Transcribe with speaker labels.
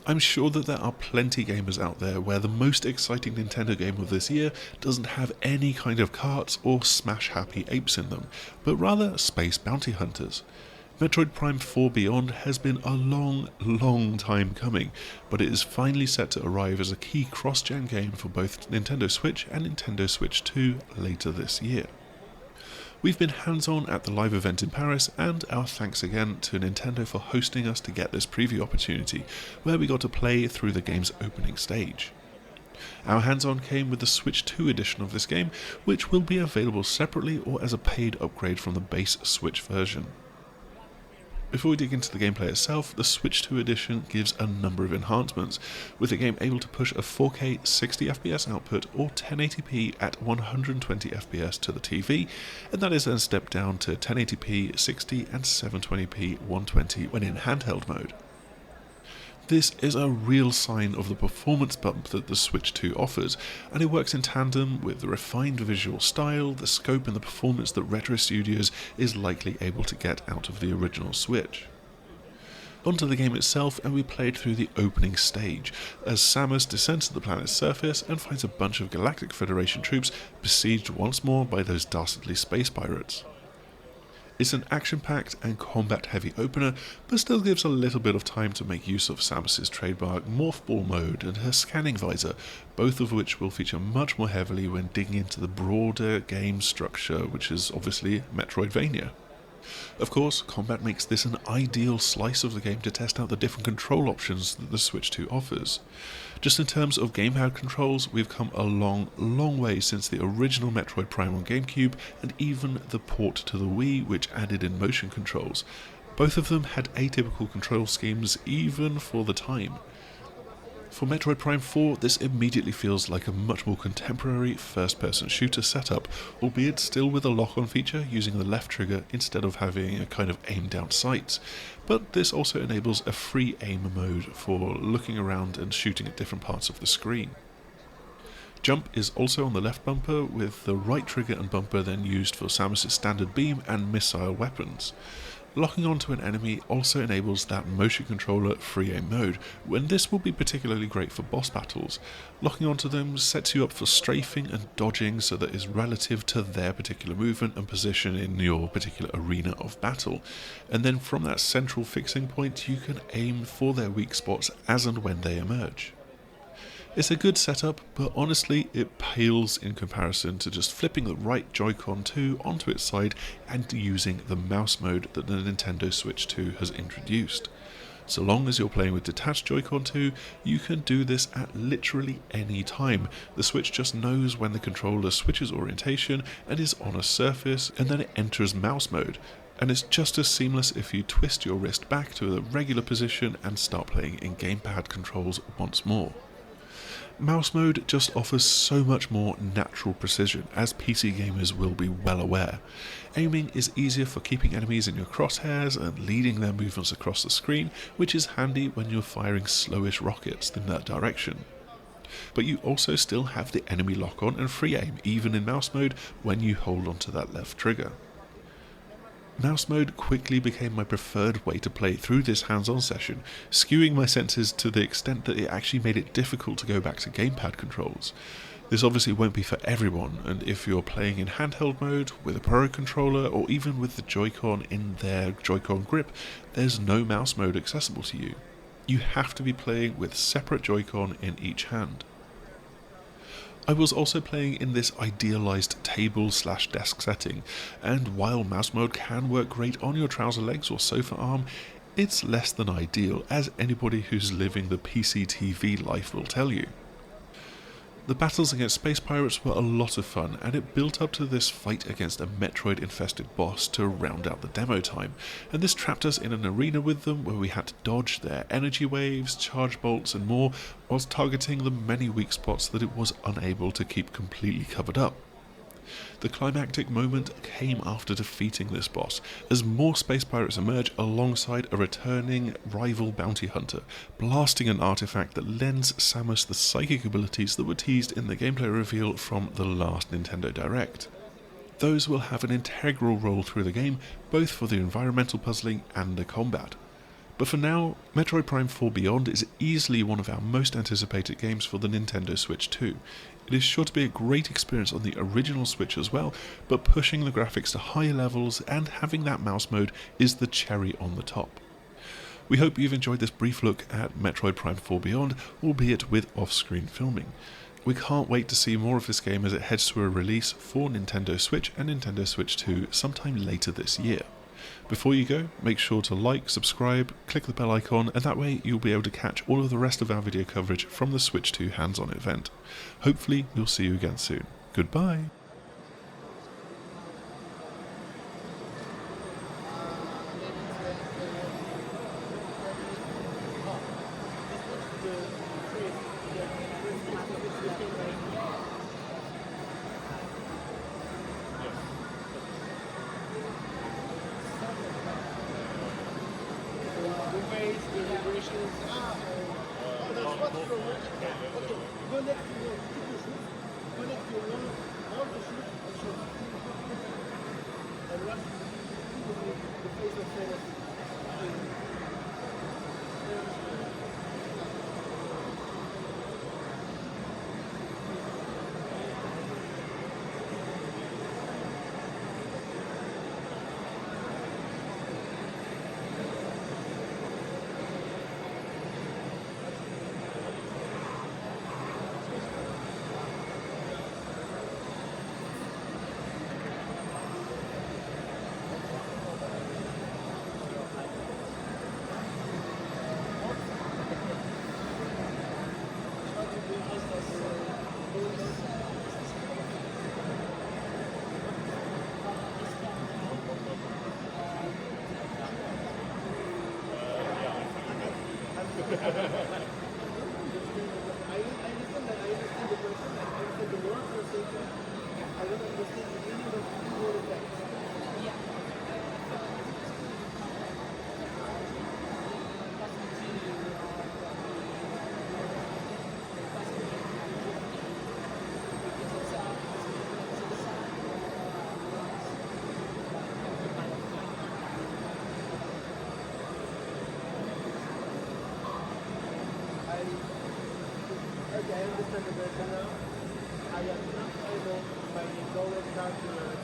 Speaker 1: I'm sure that there are plenty gamers out there where the most exciting Nintendo game of this year doesn't have any kind of carts or smash-happy apes in them, but rather space bounty hunters. Metroid Prime 4 Beyond has been a long time coming, but it is finally set to arrive as a key cross-gen game for both Nintendo Switch and Nintendo Switch 2 later this year. We've been hands-on at the live event in Paris, and our thanks again to Nintendo for hosting us to get this preview opportunity, where we got to play through the game's opening stage. Our hands-on came with the Switch 2 edition of this game, which will be available separately or as a paid upgrade from the base Switch version. Before we dig into the gameplay itself, the Switch 2 edition gives a number of enhancements, with the game able to push a 4K 60fps output or 1080p at 120fps to the TV, and that is then stepped down to 1080p 60 and 720p 120 when in handheld mode. This is a real sign of the performance bump that the Switch 2 offers, and it works in tandem with the refined visual style, the scope and the performance that Retro Studios is likely able to get out of the original Switch. Onto the game itself, and we played through the opening stage, as Samus descends to the planet's surface and finds a bunch of Galactic Federation troops besieged once more by those dastardly space pirates. It's an action-packed and combat-heavy opener, but still gives a little bit of time to make use of Samus's trademark Morph Ball mode and her scanning visor, both of which will feature much more heavily when digging into the broader game structure, which is obviously Metroidvania. Of course, combat makes this an ideal slice of the game to test out the different control options that the Switch 2 offers. Just in terms of gamepad controls, we've come a long way since the original Metroid Prime on GameCube and even the port to the Wii, which added in motion controls. Both of them had atypical control schemes even for the time. For Metroid Prime 4, this immediately feels like a much more contemporary first-person shooter setup, albeit still with a lock-on feature using the left trigger instead of having a kind of aim-down sights. But this also enables a free aim mode for looking around and shooting at different parts of the screen. Jump is also on the left bumper, with the right trigger and bumper then used for Samus' standard beam and missile weapons. Locking onto an enemy also enables that motion controller free aim mode, when this will be particularly great for boss battles. Locking onto them sets you up for strafing and dodging so that is relative to their particular movement and position in your particular arena of battle. And then from that central fixing point you can aim for their weak spots as and when they emerge. It's a good setup, but honestly it pales in comparison to just flipping the right Joy-Con 2 onto its side and using the mouse mode that the Nintendo Switch 2 has introduced. So long as you're playing with detached Joy-Con 2, you can do this at literally any time. The Switch just knows when the controller switches orientation and is on a surface, and then it enters mouse mode. And it's just as seamless if you twist your wrist back to the regular position and start playing in gamepad controls once more. Mouse mode just offers so much more natural precision, as PC gamers will be well aware. Aiming is easier for keeping enemies in your crosshairs and leading their movements across the screen, which is handy when you're firing slowish rockets in that direction. But you also still have the enemy lock-on and free aim, even in mouse mode, when you hold onto that left trigger. Mouse mode quickly became my preferred way to play through this hands-on session, skewing my senses to the extent that it actually made it difficult to go back to gamepad controls. This obviously won't be for everyone, and if you're playing in handheld mode, with a Pro controller, or even with the Joy-Con in their Joy-Con grip, there's no mouse mode accessible to you. You have to be playing with separate Joy-Con in each hand. I was also playing in this idealised table/desk setting, and while mouse mode can work great on your trouser legs or sofa arm, it's less than ideal, as anybody who's living the PC TV life will tell you. The battles against space pirates were a lot of fun, and it built up to this fight against a Metroid-infested boss to round out the demo time, and this trapped us in an arena with them where we had to dodge their energy waves, charge bolts and more, whilst targeting the many weak spots that it was unable to keep completely covered up. The climactic moment came after defeating this boss, as more space pirates emerge alongside a returning rival bounty hunter, blasting an artifact that lends Samus the psychic abilities that were teased in the gameplay reveal from the last Nintendo Direct. Those will have an integral role through the game, both for the environmental puzzling and the combat. But for now, Metroid Prime 4 Beyond is easily one of our most anticipated games for the Nintendo Switch 2. It is sure to be a great experience on the original Switch as well, but pushing the graphics to higher levels and having that mouse mode is the cherry on the top. We hope you've enjoyed this brief look at Metroid Prime 4 Beyond, albeit with off-screen filming. We can't wait to see more of this game as it heads to a release for Nintendo Switch and Nintendo Switch 2 sometime later this year. Before you go, make sure to like, subscribe, click the bell icon, and that way you'll be able to catch all of the rest of our video coverage from the Switch 2 hands-on event. Hopefully we'll see you again soon. Goodbye!
Speaker 2: Okay, I understand the better now. I am not able by going down to